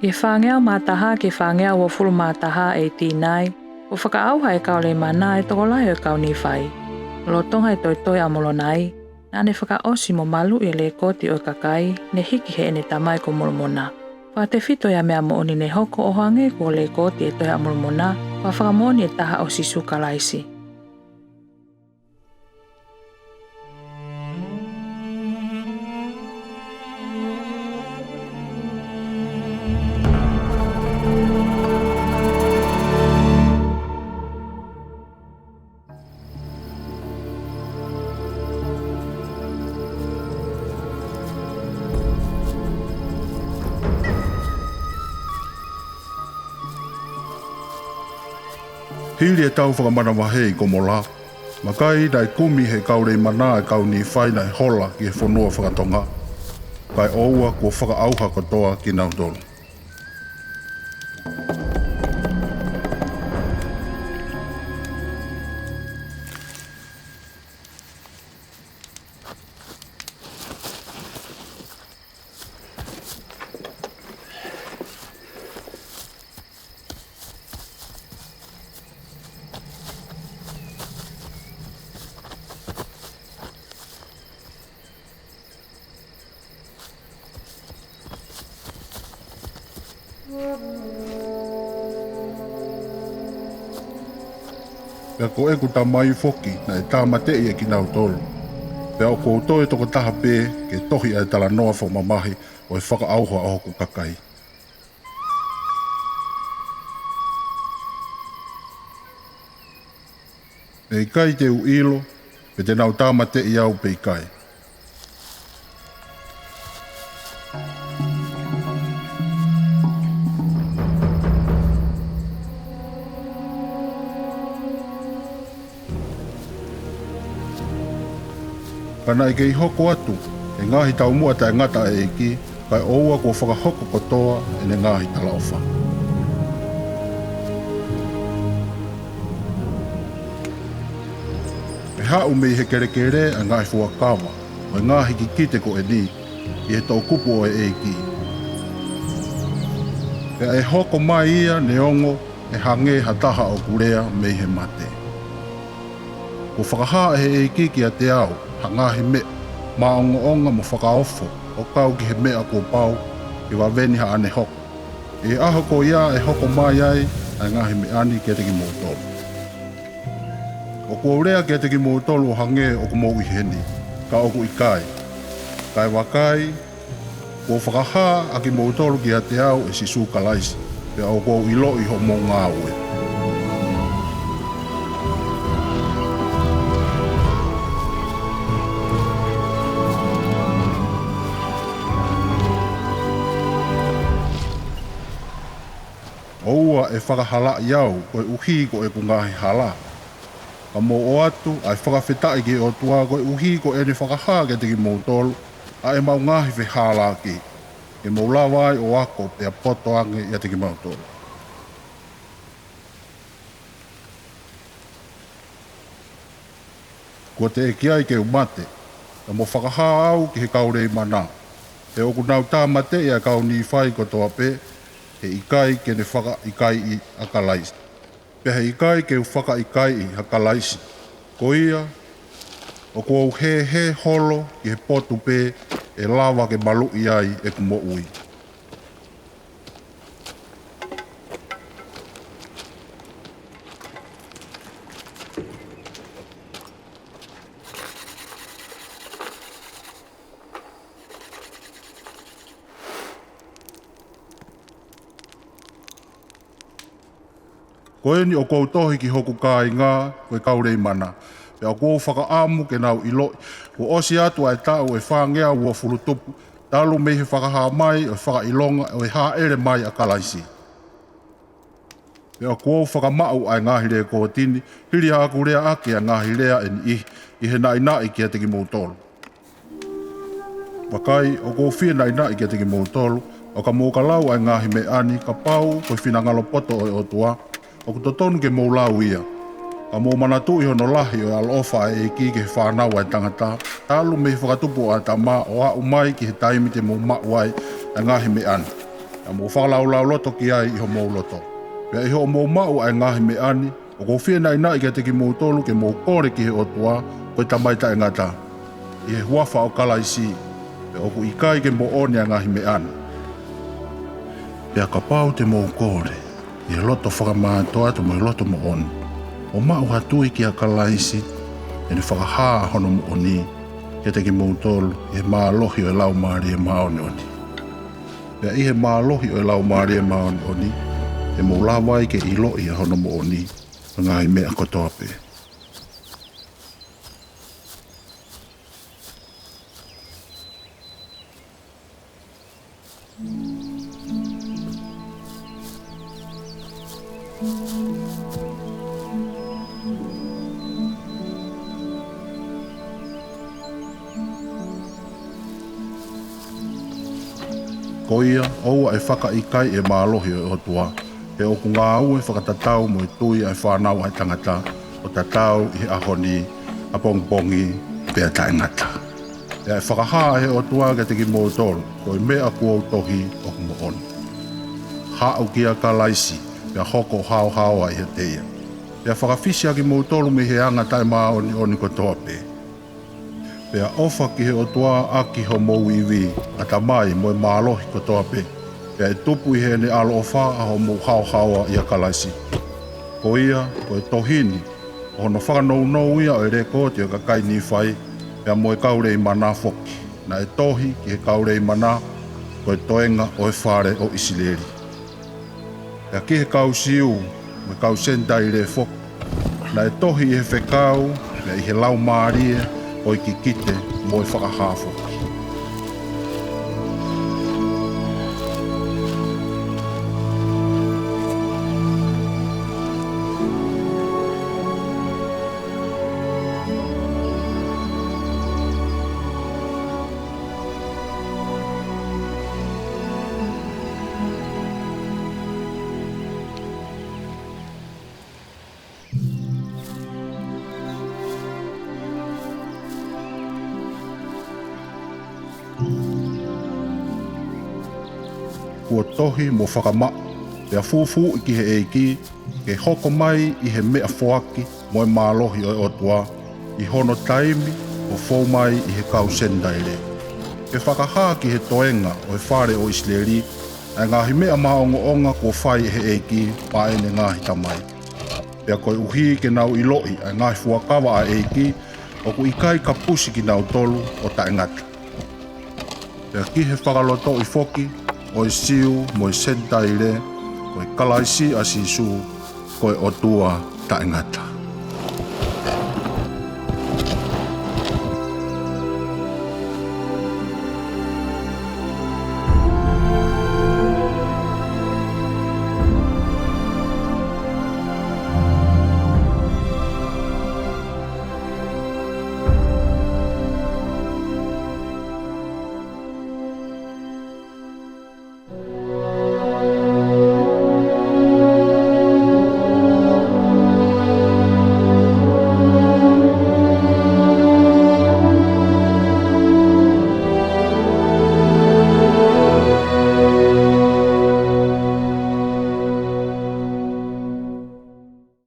Ke whangea mātaha ke whangea ua fulu mātaha e tīnai, o whakaauha e kaole mana e tokolai o kau ni whai. Lotonga e toi amolonai, na ne whakaosi mo malu i le koti o kakai, ne hiki he ene tamai ko molomona. Wha te whito ya mea mooni ne hoko o hange ko le koti e toi amolomona, wha whakamoni e taha o sisu kalaisi. Hili e tau whakamana wahe i komola. Makai nai kumi he kaurei mana e kau ni whai nai hola ki he whanua whakatonga. Kai oua kua whakaauha katoa ki Nautoro. Pea ko e ku ta mai foki na e tāmate i e ki Nautoro. Pea o koutou e toko taha pē ke tohi ai tala noa whamamahi o e whakaauha o hoku kakai. E kai te u ilo, pe te nau tāmate i au pe i kai. Kana i kei hoko atu, e ngahi tau mua tai ngata e iki, kai oua kua whakahoko kotoa e ne ngahi tala ofa. E hau mei he kerekere a ngahi fuakawa, o e ngahi ki kite ko e ni, i he tau kupu o e iki. E hoko mai ia ne ongo e hange hataha o kurea mei he mate. Ko whakaha e he iki ki a te au, hangahi me, maonga mo whakaofo, o kau ki he mea ko pau, i waweni ha ane hoko. E aho ko ia e hoko mai ai, a ngahi me ani ke te ki mōtolo. O kua urea ke te ki mōtolo o hange o ko mou i heni, ka oku i kai. Kai wakai, ko whakaha a ki mōtolo ki a te au e sisu kalaisi, pe o kua ilo i ho mō ngā ue. Oua e whakahala i au koe uhi ko e kungahi hala. Ka mō o atu ai whakawhetai ki o tua koe uhi ko e ne whakaha ke te ki mōtolo a e mau ngahi whi hala ki. E mō lawai o ako pe a poto ange i a te ki mōtolo. Ko te e kiai ke umate, ka mō whakaha au ki he kaurei mana. E oku nau tā mate i a kau ni whai ko toa pe, he ikai ke ne whaka ikai i akalaisi. Pe he ikai ke whaka ikai i akalaisi. Ko ia, o kua he holo ki he potu pe e lawa ke malu i ai e kumo ui. Ko eni o kou tohi ki hoku kā i ngā, koe kaurei mana. Pe o kou whakaamu ke nau ilo, ko osi atu ai tau e whangea ua furutupu, talu mei he whakaha mai o whakailonga o e hā ere mai a kalaisi. Pe o kou whakamau ai ngāhi rea kō tini, hiri aku rea ake a ngāhi rea i he nai ki a teki mōtolo. Wakai, o kou whia nai ki a teki mōtolo, o ka mōkalau ai ngāhi me ani, ka pau, koe whinangalo poto o tua, o kutotonu ke mou lau ia. Ka mou manatu i hono lahi o alofa e ki ke whanau ai tangata, talu me whakatupu a ta mā o a umai ki he taimi te mou mauai a ngahi me ana. a mo whakalau loto ki ai iho mou loto. Pea iho mou mau ai ngahi me ani, o ko whia nai nai ke te ki mou tolu ke mou kore ki he otua, koe tamaita e ngata. I he huafa o kalaisi, pe o ku ikai ke mo oni a ngahi me ani. Pea ka pau te mou kore, i he loto whakamātoa to mo i loto mo oni. O mau hatui ki a kalaisi, e ni whakahaa hono mo oni, ke te ki mou tolu, i he mālohi o e lau maari e maoni oni. Pea i he mālohi o e lau maari e maoni oni, e mou lawai ke ilo i a hono mo oni, ngai mea kotoa pe. Koia, oua e whaka ikai e mālohi o otua, pe o ku ngā ue whakatatau mo i tui ai whanau ai tangata o tatau i ahoni a pongpongi pe a taingata. E ai whakahaa he otua ke te ki mō tolu, ko i mea kua utohi o ku mo oni. Hau ki a ka laisi, pe a hoko hao ai he teia. Pe a whakawhisi a ki mō tolu mi he anga tai maa oni kotoa pe. Pea ofa ki he otua aki ho mou iwi a tamai mo e mālohi kotoa pe. Pea e tupu i he ne alo ofa a ho mou hao i a kalaisi. Ko ia, ko e tohini, o hono whakanou ia o e rekoti o ka kai ni whai, pea mo e kaurei mana foki. Na e tohi ki he kaurei mana, ko e toenga o e whare o Isileri. Pea ki he kau siu, me kau sentai re foki. Na e tohi i he whekau, pea i he lau maarie, o i ki kite mo e whakahāwho. Kua tohi mo whakama, pea fufu i ki he eiki, ke hoko mai i he mea whoaki mo e mālohi o e otua, i hono taimi o whou mai i he kau sendaile. Ke whakahaa ki he toenga o e whare o Isileri, ai ngahi mea maonga kua whai he eiki paene ngahi tamai. Pea koe uhi ke nau iloi ai ngahi fuakawa a eiki, o ku ikai ka pusi ki nau tolu o taengata. Pea ki he whakaloto i foki, o e siu mo e sentaile, ko e kalaisi a sisu, ko e otua taengata.